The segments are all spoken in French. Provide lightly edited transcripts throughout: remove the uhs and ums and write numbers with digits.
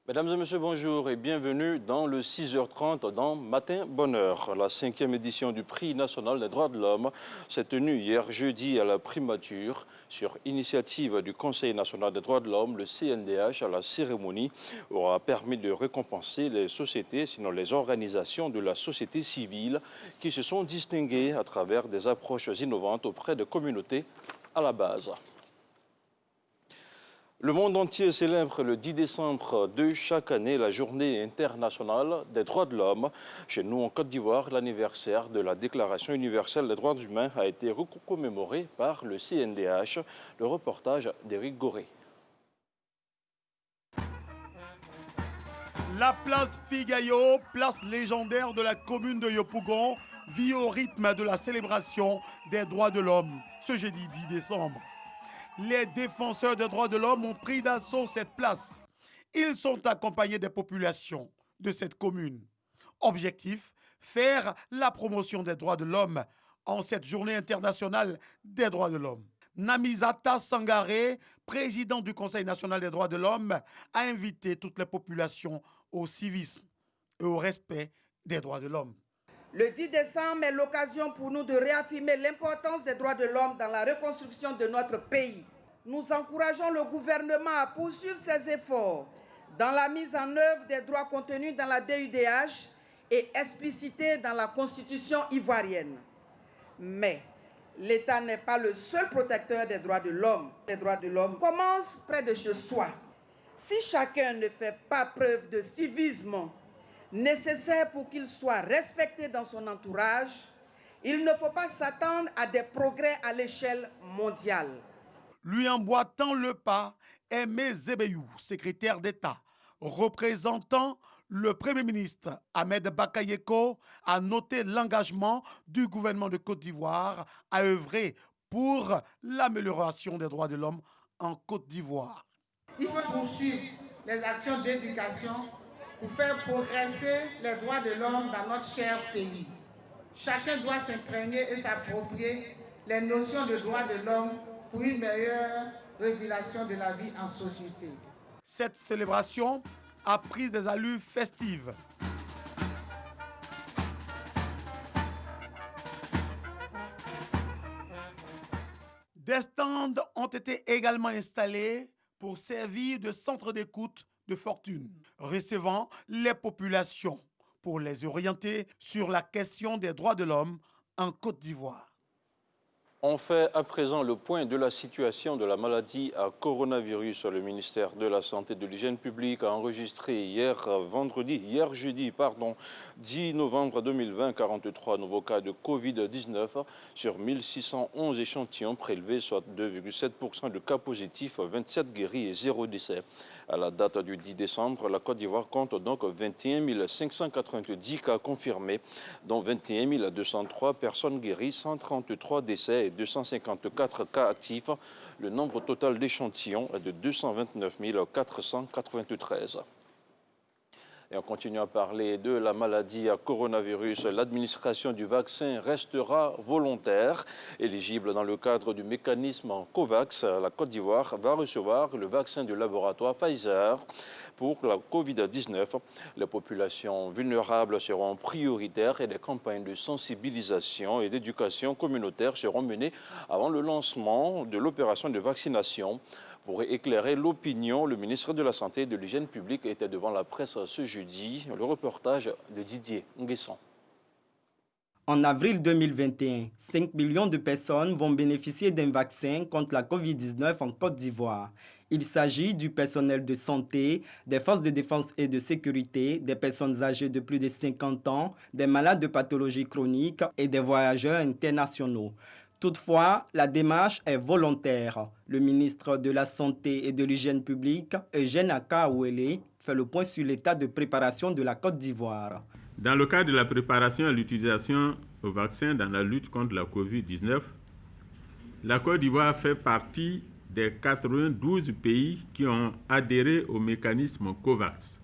Mesdames et messieurs, bonjour et bienvenue dans le 6h30 dans Matin Bonheur. La 5e édition du Prix national des droits de l'homme s'est tenue hier jeudi à la primature. Sur initiative du Conseil national des droits de l'homme, le CNDH, à la cérémonie, aura permis de récompenser les sociétés, sinon les organisations de la société civile qui se sont distinguées à travers des approches innovantes auprès des communautés à la base. Le monde entier célèbre le 10 décembre de chaque année la journée internationale des droits de l'homme. Chez nous, en Côte d'Ivoire, l'anniversaire de la Déclaration universelle des droits humains a été commémoré par le CNDH. Le reportage d'Éric Goré. La place Figayo, place légendaire de la commune de Yopougon, vit au rythme de la célébration des droits de l'homme ce jeudi 10 décembre. Les défenseurs des droits de l'homme ont pris d'assaut cette place. Ils sont accompagnés des populations de cette commune. Objectif, faire la promotion des droits de l'homme en cette journée internationale des droits de l'homme. Namizata Sangaré, président du Conseil national des droits de l'homme, a invité toutes les populations au civisme et au respect des droits de l'homme. Le 10 décembre est l'occasion pour nous de réaffirmer l'importance des droits de l'homme dans la reconstruction de notre pays. Nous encourageons le gouvernement à poursuivre ses efforts dans la mise en œuvre des droits contenus dans la DUDH et explicités dans la Constitution ivoirienne. Mais l'État n'est pas le seul protecteur des droits de l'homme. Les droits de l'homme commencent près de chez soi. Si chacun ne fait pas preuve de civisme nécessaire pour qu'il soit respecté dans son entourage, il ne faut pas s'attendre à des progrès à l'échelle mondiale. Lui emboîtant le pas, Aimé Zébeyou, secrétaire d'État, représentant le Premier ministre Ahmed Bakayoko, a noté l'engagement du gouvernement de Côte d'Ivoire à œuvrer pour l'amélioration des droits de l'homme en Côte d'Ivoire. Il faut poursuivre les actions d'éducation pour faire progresser les droits de l'homme dans notre cher pays. Chacun doit s'imprégner et s'approprier les notions de droits de l'homme pour une meilleure régulation de la vie en société. Cette célébration a pris des allures festives. Des stands ont été également installés pour servir de centre d'écoute de fortune, recevant les populations pour les orienter sur la question des droits de l'homme en Côte d'Ivoire. On fait à présent le point de la situation de la maladie à coronavirus. Le ministère de la Santé et de l'Hygiène publique a enregistré hier jeudi, 10 novembre 2020, 43 nouveaux cas de Covid-19 sur 1611 échantillons prélevés, soit 2,7% de cas positifs, 27 guéris et 0 décès. À la date du 10 décembre, la Côte d'Ivoire compte donc 21 590 cas confirmés, dont 21 203 personnes guéries, 133 décès et 254 cas actifs. Le nombre total d'échantillons est de 229 493. Et on continue à parler de la maladie à coronavirus. L'administration du vaccin restera volontaire. Éligible dans le cadre du mécanisme COVAX, la Côte d'Ivoire va recevoir le vaccin du laboratoire Pfizer pour la Covid-19. Les populations vulnérables seront prioritaires et des campagnes de sensibilisation et d'éducation communautaire seront menées avant le lancement de l'opération de vaccination. Pour éclairer l'opinion, le ministre de la Santé et de l'Hygiène publique était devant la presse ce jeudi. Le reportage de Didier Nguesson. En avril 2021, 5 millions de personnes vont bénéficier d'un vaccin contre la COVID-19 en Côte d'Ivoire. Il s'agit du personnel de santé, des forces de défense et de sécurité, des personnes âgées de plus de 50 ans, des malades de pathologies chroniques et des voyageurs internationaux. Toutefois, la démarche est volontaire. Le ministre de la Santé et de l'Hygiène publique, Eugène Akaouele, fait le point sur l'état de préparation de la Côte d'Ivoire. Dans le cadre de la préparation à l'utilisation au vaccin dans la lutte contre la COVID-19, la Côte d'Ivoire fait partie des 92 pays qui ont adhéré au mécanisme COVAX.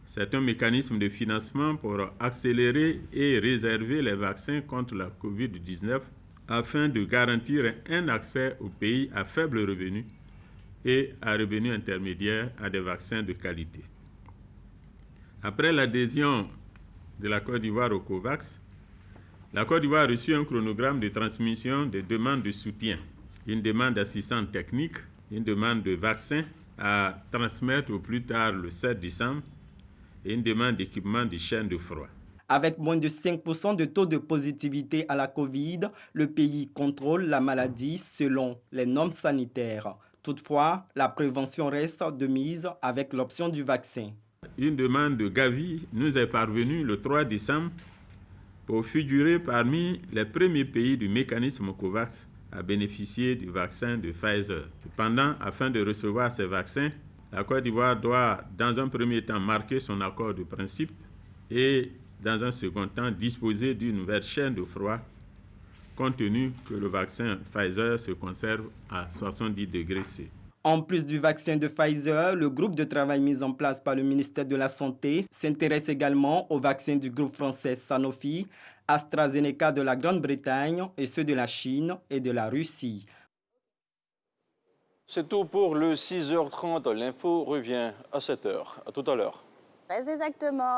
C'est un mécanisme de financement pour accélérer et réserver les vaccins contre la COVID-19 afin de garantir un accès aux pays à faible revenu et à revenu intermédiaire à des vaccins de qualité. Après l'adhésion de la Côte d'Ivoire au COVAX, la Côte d'Ivoire a reçu un chronogramme de transmission des demandes de soutien, une demande d'assistance technique, une demande de vaccins à transmettre au plus tard le 7 décembre et une demande d'équipement de chaînes de froid. Avec moins de 5% de taux de positivité à la Covid, le pays contrôle la maladie selon les normes sanitaires. Toutefois, la prévention reste de mise avec l'option du vaccin. Une demande de Gavi nous est parvenue le 3 décembre pour figurer parmi les premiers pays du mécanisme COVAX à bénéficier du vaccin de Pfizer. Cependant, afin de recevoir ces vaccins, la Côte d'Ivoire doit, dans un premier temps, marquer son accord de principe et, dans un second temps, disposer d'une nouvelle chaîne de froid, compte tenu que le vaccin Pfizer se conserve à 70 degrés C. En plus du vaccin de Pfizer, le groupe de travail mis en place par le ministère de la Santé s'intéresse également aux vaccins du groupe français Sanofi, AstraZeneca de la Grande-Bretagne et ceux de la Chine et de la Russie. C'est tout pour le 6h30. L'info revient à 7h. À tout à l'heure. Exactement.